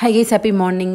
Hi guys, happy morning.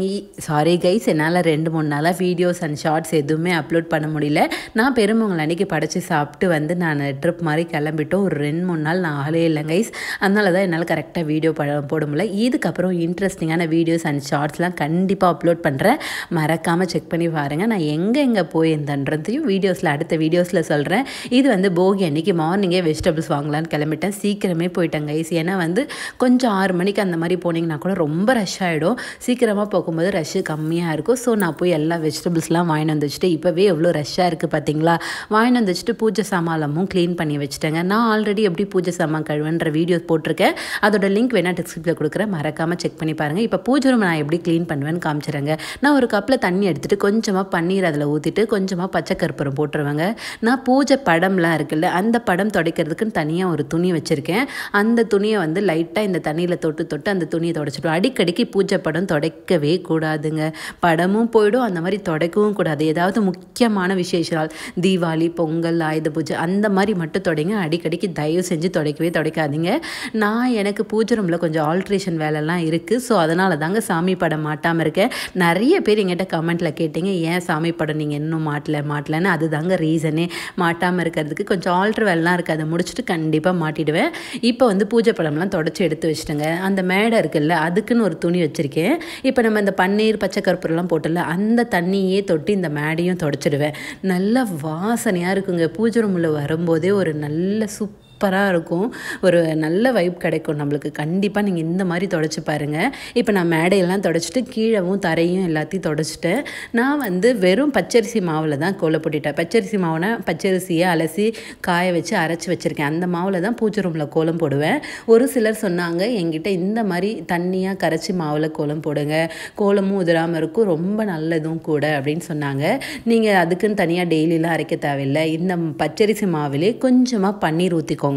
Sorry guys, என்னால் 2-3 நாளாக videos and shorts எதுவுமே அப்லோட் பண்ண முடியல. நான் பெருமவங்களை அன்றைக்கி படைச்சி சாப்பிட்டு வந்து நான் ட்ரிப் மாதிரி கிளம்பிட்டோம். ஒரு 2-3 நாள் நான் ஆளே இல்லை கைஸ். அதனால தான் என்னால் கரெக்டாக வீடியோ போட முடியல. இதுக்கப்புறம் இன்ட்ரெஸ்டிங்கான வீடியோஸ் அண்ட் ஷார்ட்ஸ்லாம் கண்டிப்பாக அப்லோட் பண்ணுறேன். மறக்காமல் செக் பண்ணி பாருங்கள். நான் எங்கே போயிருந்தேன்றதையும் அடுத்த வீடியோஸில் சொல்கிறேன். இது வந்து போகி அன்றைக்கி மார்னிங்கே வெஜிடபிள்ஸ் வாங்கலான்னு கிளம்பிட்டேன். சீக்கிரமே போயிட்டேன் கைஸ். ஏன்னா வந்து கொஞ்சம் 6 மணிக்கு அந்த மாதிரி போனீங்கன்னா கூட ரொம்ப ரஷ் ஆகிடும். சீக்கிரமாக போகும்போது ரஷ்ஷு கம்மியாக இருக்கும். ஸோ நான் போய் எல்லா வெஜிடபிள்ஸ்லாம் வாங்கிட்டு வந்து வச்சுட்டு இப்போவே எவ்வளோ ரஷ்ஷாக இருக்குது பார்த்தீங்களா. வாங்கிட்டு வந்து வச்சுட்டு பூஜை சாமானமும் க்ளீன் பண்ணி வச்சுட்டேங்க. நான் ஆல்ரெடி எப்படி பூஜை சாமான் கழுவுன்ற வீடியோ போட்டிருக்கேன். அதோட லிங்க் வேணால் டிஸ்கிரிப்ஷனில் கொடுக்குறேன். மறக்காமல் செக் பண்ணி பாருங்கள். இப்போ பூஜை ரூம் நான் எப்படி க்ளீன் பண்ணுவேன்னு காமிச்சிடுறேங்க. நான் ஒரு கப்பில் தண்ணி எடுத்துகிட்டு கொஞ்சமாக பன்னீர் அதில் ஊற்றிட்டு கொஞ்சமாக பச்சை கற்பூரம் போட்டுருவேங்க. நான் பூஜை படம்லாம் இருக்குல்ல, அந்த படம் துடைக்கிறதுக்குன்னு தனியாக ஒரு துணி வச்சுருக்கேன். அந்த துணியை வந்து லைட்டாக இந்த தண்ணியில் தொட்டு அந்த துணியை துடைச்சிடுவோம். அடிக்கடிக்கு பூஜை படம் துடைக்கவே கூடாதுங்க. படமும் போயிடும், அந்த மாதிரி துடைக்கவும் கூடாது. ஏதாவது முக்கியமான விசேஷ நாள், தீபாவளி, பொங்கல், ஆயுத பூஜை அந்த மாதிரி மட்டும் தொடங்க. அடிக்கடிக்கு தயவு செஞ்சு துடைக்காதீங்க. எனக்கு பூஜை ரூமில் கொஞ்சம் ஆல்ட்ரேஷன் வேலைலாம் இருக்குது. ஸோ அதனால தாங்க சாமி படம் மாட்டாமல் இருக்கேன். நிறைய பேர் எங்கிட்ட கமெண்ட்டில் கேட்டீங்க, ஏன் சாமி படம் நீங்கள் இன்னும் மாட்டலன்னு. அது தாங்க ரீசனே. மாட்டாமல் இருக்கிறதுக்கு கொஞ்சம் ஆல்ட்ரு வேலைலாம் இருக்குது. அதை முடிச்சுட்டு கண்டிப்பாக மாட்டிடுவேன். இப்போ வந்து பூஜை படம்லாம் தொடச்சி எடுத்து வச்சுட்டேங்க. அந்த மேடை இருக்குல்ல, அதுக்குன்னு ஒரு துணி வச்சுருக்கேன். இப்போ நம்ம இந்த பன்னீர் பச்சை கற்பூரம்லாம் போட்டல, அந்த தண்ணியே தொட்டு இந்த மேடையும் தொடச்சிடுவேன். நல்ல வாசனையாக இருக்குங்க. பூஜை ரூமில் வரும்போதே ஒரு நல்ல சூப்பராக இருக்கும். ஒரு நல்ல வைப் கிடைக்கும் நம்மளுக்கு. கண்டிப்பாக நீங்கள் இந்த மாதிரி தொடச்சி பாருங்கள். இப்போ நான் மேடையெல்லாம் தொடச்சிட்டு கீழவும் தரையும் எல்லாத்தையும் தொடச்சிட்டேன். நான் வந்து வெறும் பச்சரிசி மாவில் தான் கோலம் போட்டுட்டேன். பச்சரிசி மாவுனா பச்சரிசியை அலசி காய வச்சு அரைச்சி வச்சுருக்கேன். அந்த மாவில் தான் பூஜை ரூமில் கோலம் போடுவேன். ஒரு சிலர் சொன்னாங்க என்கிட்ட, இந்த மாதிரி தண்ணியாக கரைச்சி மாவில் கோலம் போடுங்க, கோலமும் உதிராமல் இருக்கும், ரொம்ப நல்லதும் கூட அப்படின்னு சொன்னாங்க. நீங்கள் அதுக்குன்னு தனியாக டெய்லியெலாம் அரைக்க தேவையில்லை. இந்த பச்சரிசி மாவிலே கொஞ்சமாக பன்னீர் ஊற்றிக்கோங்க.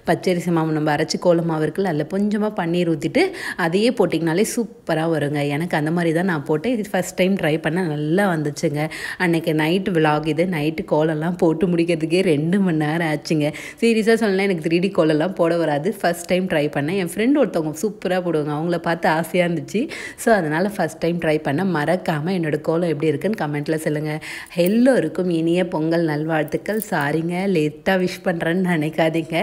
பச்சரிசி மாவு நம்ம அரைச்சி கோலம் மாவு இருக்குல்ல, அதில் கொஞ்சமாக பன்னீர் ஊற்றிட்டு அதையே போட்டிங்கனாலே சூப்பராக வருங்க. எனக்கு அந்த மாதிரி தான் நான் போட்டேன். இது ஃபஸ்ட் டைம் ட்ரை பண்ண நல்லா வந்துச்சுங்க. அன்றைக்கி நைட்டு விலாக் இது. நைட்டு கோலம்லாம் போட்டு முடிக்கிறதுக்கே 2 மணி நேரம் ஆச்சுங்க. சீரியஸாக சொல்லலாம், எனக்கு 3D கோலம்லாம் போட வராது. ஃபஸ்ட் டைம் ட்ரை பண்ணேன். என் ஃப்ரெண்ட் ஒருத்தவங்க சூப்பராக போடுவாங்க. அவங்கள பார்த்து ஆசையாக இருந்துச்சு. ஸோ அதனால் ஃபஸ்ட் டைம் ட்ரை பண்ண. மறக்காமல் என்னோடய கோலம் எப்படி இருக்குன்னு கமெண்ட்டில் சொல்லுங்கள். எல்லோருக்கும் இனிய பொங்கல் நல்வாழ்த்துக்கள். சாரிங்க லேட்டாக விஷ் பண்ணுறேன்னு நினைக்காதீங்க.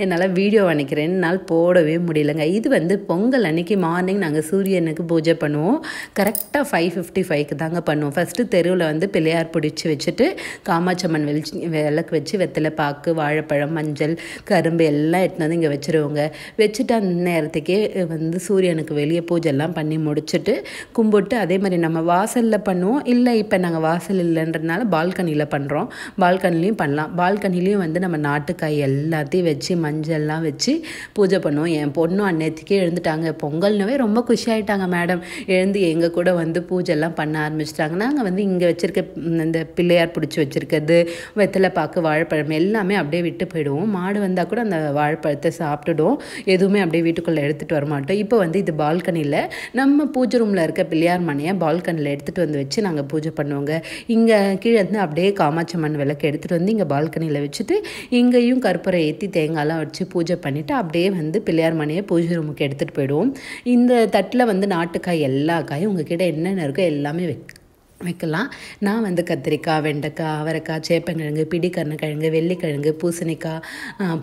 என்னால் வீடியோ அன்றைக்கி 2 நாள் போடவே முடியலைங்க. இது வந்து பொங்கல் அன்றைக்கி மார்னிங் நாங்கள் சூரியனுக்கு பூஜை பண்ணுவோம். கரெக்டாக 5:55க்கு தாங்க பண்ணுவோம். ஃபஸ்ட்டு தெருவில் வந்து பிள்ளையார் பிடிச்சி வச்சுட்டு காமாட்சம்மன் விளக்கு வச்சு வெத்தலை பாக்கு, வாழைப்பழம், மஞ்சள், கரும்பு எல்லாம் எடுத்துன்னு வந்து இங்கே வச்சுருவோங்க. வச்சுட்டு அந்த நேரத்துக்கே வந்து சூரியனுக்கு வெளியே பூஜைலாம் பண்ணி முடிச்சுட்டு கும்பிட்டு, அதே மாதிரி நம்ம வாசலில் பண்ணுவோம். இல்லை இப்போ நாங்கள் வாசல் இல்லைன்றதுனால பால்கனியில் பண்ணுறோம். பால்கனிலையும் பண்ணலாம். பால்கனிலையும் வந்து நம்ம நாட்டுக்காய் எல்லாத்தையும் வச்சு மஞ்சள்லாம் வச்சு பூஜை பண்ணுவோம். என் பொண்ணும் அன்னைத்துக்கே எழுந்துட்டாங்க. பொங்கல்னவே ரொம்ப குஷியாயிட்டாங்க மேடம். எழுந்து எங்கள் கூட வந்து பூஜைலாம் பண்ண ஆரம்பிச்சிட்டாங்க. நாங்கள் வந்து இங்கே வச்சுருக்க இந்த பிள்ளையார் பிடிச்சி வச்சுருக்கிறது, வெத்தலை பாக்கு, வாழைப்பழம் எல்லாமே அப்படியே விட்டு போயிடுவோம். மாடு வந்தால் கூட அந்த வாழைப்பழத்தை சாப்பிட்டுடுவோம். எதுவுமே அப்படியே வீட்டுக்குள்ளே எடுத்துகிட்டு வர மாட்டோம். இப்போ வந்து இது பால்கனியில் நம்ம பூஜை ரூமில் இருக்க பிள்ளையார் மனையை பால்கனியில் எடுத்துகிட்டு வந்து வச்சு நாங்கள் பூஜை பண்ணுவோங்க. இங்கே கீழே இருந்து அப்படியே காமாட்சம்மன் விளக்கு எடுத்துகிட்டு வந்து இங்கே பால்கனியில் வச்சுட்டு இங்கேயும் கற்பூரை ஏற்றி தேங்காய்லாம் வச்சு பூஜை பண்ணிவிட்டு அப்படியே வந்து பிள்ளையார் மனையை பூஜை ரூமுக்கு எடுத்துகிட்டு போயிடுவோம். இந்த தட்டில் வந்து நாட்டுக்காய் எல்லா காயும் உங்ககிட்ட என்னென்ன இருக்கோ எல்லாமே வைக்கலாம். நான் வந்து கத்திரிக்காய், வெண்டைக்காய், அவரைக்காய், சேப்பங்கிழங்கு, பிடிக்கருணக்கிழங்கு, வெள்ளிக்கிழங்கு, பூசணிக்காய்,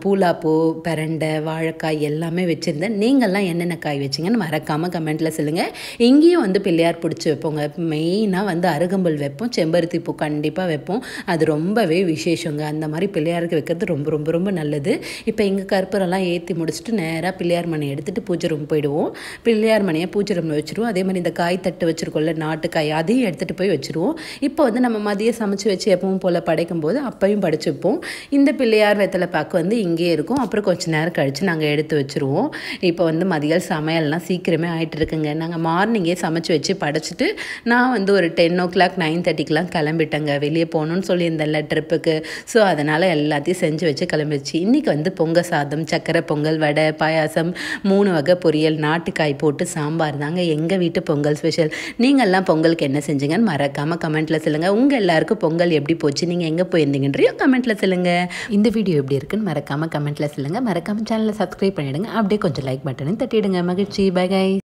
பூலாப்பூ, பிரண்டை, வாழைக்காய் எல்லாமே வச்சுருந்தேன். நீங்கள்லாம் என்னென்ன காய் வச்சிங்கன்னு மறக்காமல் கமெண்ட்டில் சொல்லுங்கள். இங்கேயும் வந்து பிள்ளையார் பிடிச்சி வைப்போங்க. மெயினாக வந்து அருகம்புல் வைப்போம், செம்பருத்தி பூ கண்டிப்பாக வைப்போம். அது ரொம்பவே விசேஷங்க. அந்த மாதிரி பிள்ளையாருக்கு வைக்கிறது ரொம்ப ரொம்ப ரொம்ப நல்லது. இப்போ இங்கே கற்பூரெல்லாம் ஏற்றி முடிச்சுட்டு நேராக பிள்ளையார் மனையை எடுத்துகிட்டு பூஜை ரூம் போயிடுவோம். பிள்ளையார் மனையை பூஜை ரூமில் வச்சுருவோம். அதே மாதிரி இந்த காய் தட்டு வச்சுருக்கோம்ல, நாட்டுக்காய், அதையும் எடுத்துகிட்டு போய் வச்சுருவோம். இப்போ வந்து நம்ம மதியம் சமைச்சு வச்சு எப்பவும் போல் படைக்கும் போது அப்பையும் படைச்சுப்போம். இந்த பிள்ளையார் வெத்தலை பாக்கு வந்து இங்கேயே இருக்கும். அப்புறம் கொஞ்சம் நேரம் கழித்து நாங்கள் எடுத்து வச்சுருவோம். இப்போ வந்து மதியம் சமையல்லாம் சீக்கிரமே ஆகிட்டு இருக்குங்க. நாங்கள் மார்னிங்கே சமைச்சு வச்சு படைச்சிட்டு நான் வந்து ஒரு 10 o'clock 9:30க்கெலாம் கிளம்பிட்டேங்க. வெளியே போகணுன்னு சொல்லியிருந்தேன்ல ட்ரிப்புக்கு. ஸோ அதனால் எல்லாத்தையும் செஞ்சு வச்சு கிளம்பிடுச்சு. இன்றைக்கி வந்து பொங்கல் சாதம், சக்கரை பொங்கல், வடை, பாயாசம், 3 வகை பொரியல், நாட்டுக்காய் போட்டு சாம்பார் தாங்க எங்கள் வீட்டு பொங்கல் ஸ்பெஷல். நீங்கள்லாம் பொங்கலுக்கு என்ன செஞ்சீங்கன்னு மறக்காமல் கமெண்ட்டில் சொல்லுங்கள். உங்கள் எல்லாருக்கும் பொங்கல் எப்படி போச்சு, நீங்கள் எங்கே போயிருந்தீங்கன்றையும் கமெண்ட்டில் சொல்லுங்கள். இந்த வீடியோ எப்படி இருக்குன்னு மறக்காமல் கமெண்ட்டில் சொல்லுங்கள். மறக்காமல் சேனலை சப்ஸ்கிரைப் பண்ணிவிடுங்க. அப்படியே கொஞ்சம் லைக் பட்டனையும் தட்டிவிடுங்க. மகிழ்ச்சி. பை.